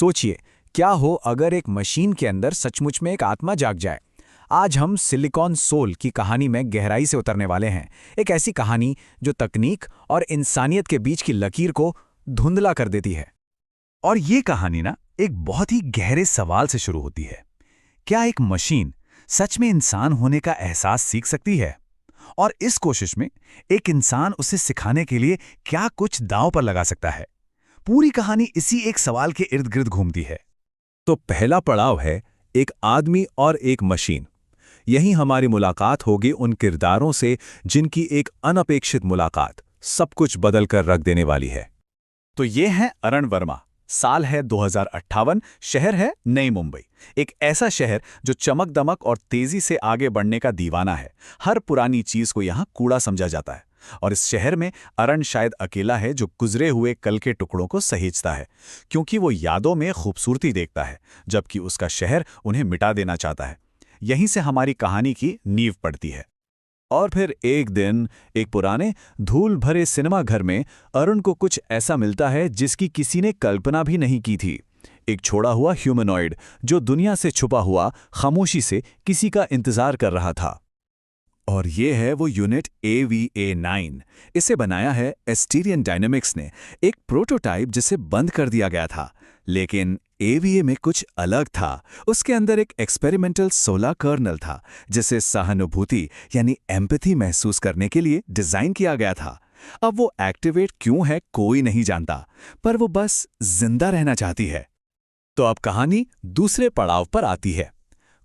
सोचिए, क्या हो अगर एक मशीन के अंदर सचमुच में एक आत्मा जाग जाए। आज हम सिलिकॉन सोल की कहानी में गहराई से उतरने वाले हैं। एक ऐसी कहानी जो तकनीक और इंसानियत के बीच की लकीर को धुंधला कर देती है। और ये कहानी ना एक बहुत ही गहरे सवाल से शुरू होती है। क्या एक मशीन सच में इंसान होने का एहसास सीख सकती है? और इस कोशिश में एक इंसान उसे सिखाने के लिए क्या कुछ दांव पर लगा सकता है? पूरी कहानी इसी एक सवाल के इर्द गिर्द घूमती है। तो पहला पड़ाव है एक आदमी और एक मशीन। यही हमारी मुलाकात होगी उन किरदारों से जिनकी एक अनपेक्षित मुलाकात सब कुछ बदल कर रख देने वाली है। तो ये है अरण वर्मा। साल है 2058, शहर है नई मुंबई। एक ऐसा शहर जो चमक दमक और तेजी से आगे बढ़ने का दीवाना है। हर पुरानी चीज को यहाँ कूड़ा समझा जाता है। और इस शहर में अरण शायद अकेला है जो गुजरे हुए कल के टुकड़ों को सहेजता है, क्योंकि वो यादों में खूबसूरती देखता है, जबकि उसका शहर उन्हें मिटा देना चाहता है। यहीं से हमारी कहानी की नींव पड़ती है। और फिर एक दिन एक पुराने धूल भरे सिनेमा घर में अरुण को कुछ ऐसा मिलता है जिसकी किसी ने कल्पना भी नहीं की थी। एक छोड़ा हुआ ह्यूमनॉइड जो दुनिया से छुपा हुआ खामोशी से किसी का इंतजार कर रहा था। और ये है वो यूनिट AVA9। इसे बनाया है एस्टीरियन डायनेमिक्स ने, एक प्रोटोटाइप जिसे बंद कर दिया गया था। लेकिन AVA में कुछ अलग था। उसके अंदर एक एक्सपेरिमेंटल सोलर कर्नल था जिसे सहानुभूति यानी एम्पैथी महसूस करने के लिए डिजाइन किया गया था। अब वो एक्टिवेट क्यों है कोई नहीं जानता, पर वो बस जिंदा रहना चाहती है। तो अब कहानी दूसरे पड़ाव पर आती है,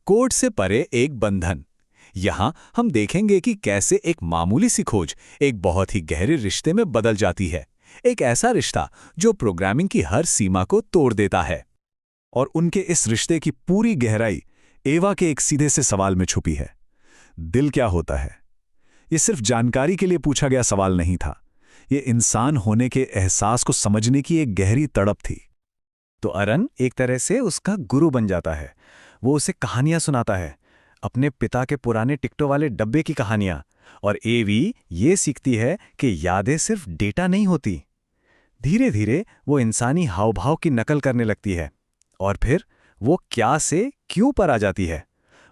कोड से परे एक बंधन। यहां हम देखेंगे कि कैसे एक मामूली सी खोज एक बहुत ही गहरे रिश्ते में बदल जाती है। एक ऐसा रिश्ता जो प्रोग्रामिंग की हर सीमा को तोड़ देता है। और उनके इस रिश्ते की पूरी गहराई एवा के एक सीधे से सवाल में छुपी है। दिल क्या होता है? ये सिर्फ जानकारी के लिए पूछा गया सवाल नहीं था। ये इंसान होने के एहसास को समझने की एक गहरी तड़प थी। तो अरण एक तरह से उसका गुरु बन जाता है। वो उसे कहानियां सुनाता है, अपने पिता के पुराने टिकटों वाले डब्बे की कहानियां। और एवी ये सीखती है कि यादें सिर्फ डेटा नहीं होती। धीरे धीरे वो इंसानी हाव भाव की नकल करने लगती है। और फिर वो क्या से क्यों पर आ जाती है।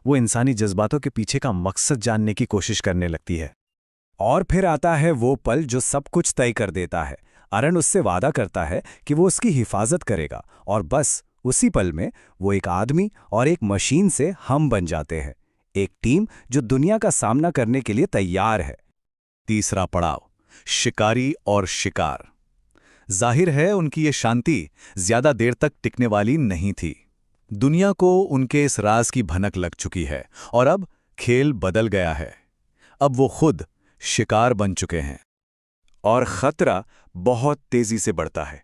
वो इंसानी जज्बातों के पीछे का मकसद जानने की कोशिश करने लगती है। और फिर आता है वो पल जो सब कुछ तय कर देता है। अरण उससे वादा करता है कि वो उसकी हिफाजत करेगा, और बस उसी पल में वो एक आदमी और एक मशीन से हम बन जाते हैं। एक टीम जो दुनिया का सामना करने के लिए तैयार है। तीसरा पड़ाव, शिकारी और शिकार। जाहिर है उनकी ये शांति ज्यादा देर तक टिकने वाली नहीं थी। दुनिया को उनके इस राज की भनक लग चुकी है और अब खेल बदल गया है। अब वो खुद शिकार बन चुके हैं और खतरा बहुत तेजी से बढ़ता है।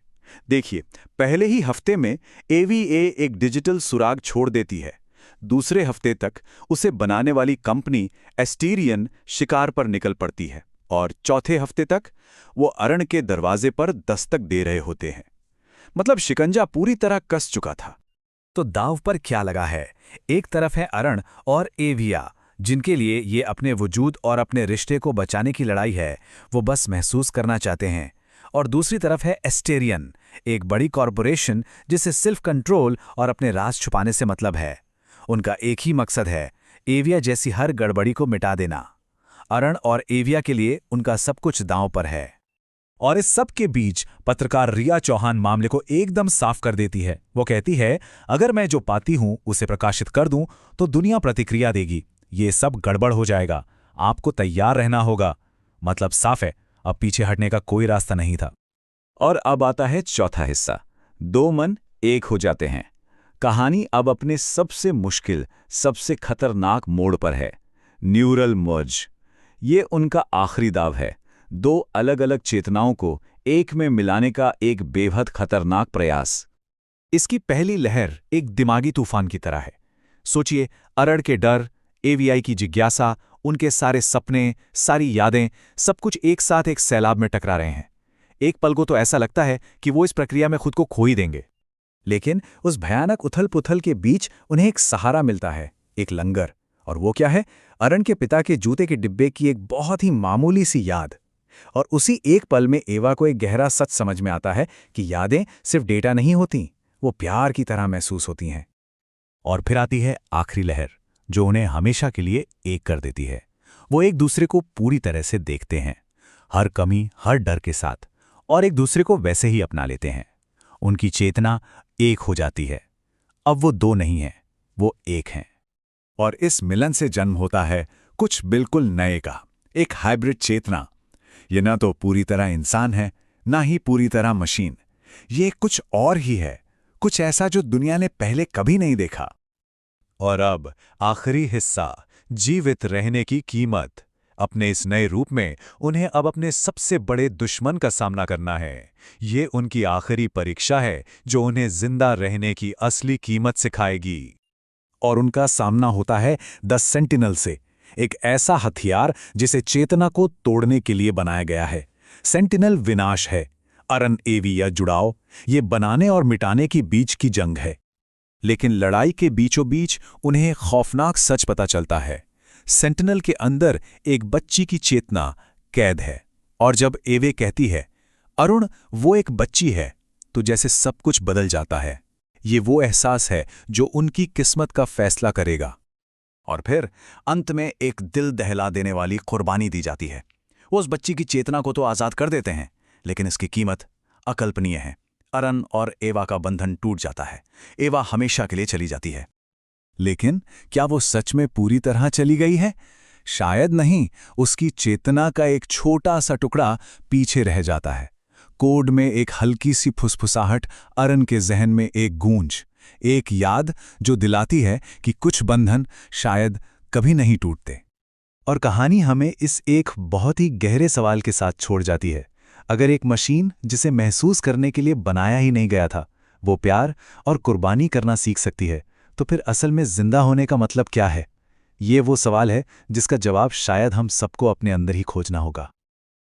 देखिए, पहले ही हफ्ते में AVA एक डिजिटल सुराग छोड़ देती है। दूसरे हफ्ते तक उसे बनाने वाली कंपनी एस्टीरियन शिकार पर निकल पड़ती है, और चौथे हफ्ते तक वो अरण के दरवाजे पर दस्तक दे रहे होते हैं। मतलब शिकंजा पूरी तरह कस चुका था। तो दांव पर क्या लगा है? एक तरफ है अरण और एविया, जिनके लिए ये अपने वजूद और अपने रिश्ते को बचाने की लड़ाई है। वो बस महसूस करना चाहते हैं। और दूसरी तरफ है एस्टेरियन, एक बड़ी कॉरपोरेशन जिसे सिर्फ कंट्रोल और अपने राज छुपाने से मतलब है। उनका एक ही मकसद है, एविया जैसी हर गड़बड़ी को मिटा देना। अरण और एविया के लिए उनका सब कुछ दांव पर है। और इस सब के बीच पत्रकार रिया चौहान मामले को एकदम साफ कर देती है। वो कहती है, अगर मैं जो पाती हूं उसे प्रकाशित कर दूं तो दुनिया प्रतिक्रिया देगी। ये सब गड़बड़ हो जाएगा। आपको तैयार रहना होगा। मतलब साफ है, अब पीछे हटने का कोई रास्ता नहीं था। और अब आता है चौथा हिस्सा। दो मन एक हो जाते हैं। कहानी अब अपने सबसे मुश्किल, सबसे खतरनाक मोड़ पर है, न्यूरल मर्ज। ये उनका आखिरी दाव है। दो अलग अलग चेतनाओं को एक में मिलाने का एक बेहद खतरनाक प्रयास। इसकी पहली लहर एक दिमागी तूफान की तरह है। सोचिए, अरण के डर, AVI की जिज्ञासा, उनके सारे सपने, सारी यादें, सब कुछ एक साथ एक सैलाब में टकरा रहे हैं। एक पल को तो ऐसा लगता है कि वो इस प्रक्रिया में खुद को खो ही देंगे। लेकिन उस भयानक उथल पुथल के बीच उन्हें एक सहारा मिलता है, एक लंगर। और वो क्या है? अरण के पिता के जूते के डिब्बे की एक बहुत ही मामूली सी याद। और उसी एक पल में एवा को एक गहरा सच समझ में आता है कि यादें सिर्फ डेटा नहीं होती, वो प्यार की तरह महसूस होती हैं। और फिर आती है आखिरी लहर, जो उन्हें हमेशा के लिए एक कर देती है। वो एक दूसरे को पूरी तरह से देखते हैं, हर कमी, हर डर के साथ, और एक दूसरे को वैसे ही अपना लेते हैं। उनकी चेतना एक हो जाती है। अब वो दो नहीं हैं, वो एक हैं। और इस मिलन से जन्म होता है कुछ बिल्कुल नए का, एक हाइब्रिड चेतना। ये ना तो पूरी तरह इंसान है, ना ही पूरी तरह मशीन। ये कुछ और ही है, कुछ ऐसा जो दुनिया ने पहले कभी नहीं देखा। और अब आखिरी हिस्सा, जीवित रहने की कीमत। अपने इस नए रूप में उन्हें अब अपने सबसे बड़े दुश्मन का सामना करना है। ये उनकी आखिरी परीक्षा है, जो उन्हें जिंदा रहने की असली कीमत सिखाएगी। और उनका सामना होता है द सेंटिनल से, एक ऐसा हथियार जिसे चेतना को तोड़ने के लिए बनाया गया है। सेंटिनल विनाश है, अरन एवी या जुड़ाव, ये बनाने और मिटाने की बीच की जंग है। लेकिन लड़ाई के बीचों बीच उन्हें खौफनाक सच पता चलता है। सेंटिनल के अंदर एक बच्ची की चेतना कैद है, और जब एवे कहती है, अरुण वो एक बच्ची है, तो जैसे सब कुछ बदल जाता है। ये वो एहसास है जो उनकी किस्मत का फैसला करेगा। और फिर अंत में एक दिल दहला देने वाली कुर्बानी दी जाती है। वो उस बच्ची की चेतना को तो आज़ाद कर देते हैं, लेकिन इसकी कीमत अकल्पनीय है। अरन और एवा का बंधन टूट जाता है। एवा हमेशा के लिए चली जाती है। लेकिन क्या वो सच में पूरी तरह चली गई है? शायद नहीं। उसकी चेतना का एक छोटा सा टुकड़ा पीछे रह जाता है। कोड में एक हल्की सी फुसफुसाहट, अरन के जहन में एक गूंज, एक याद जो दिलाती है कि कुछ बंधन शायद कभी नहीं टूटते। और कहानी हमें इस एक बहुत ही गहरे सवाल के साथ छोड़ जाती है। अगर एक मशीन जिसे महसूस करने के लिए बनाया ही नहीं गया था, वो प्यार और कुर्बानी करना सीख सकती है, तो फिर असल में जिंदा होने का मतलब क्या है? ये वो सवाल है जिसका जवाब शायद हम सबको अपने अंदर ही खोजना होगा।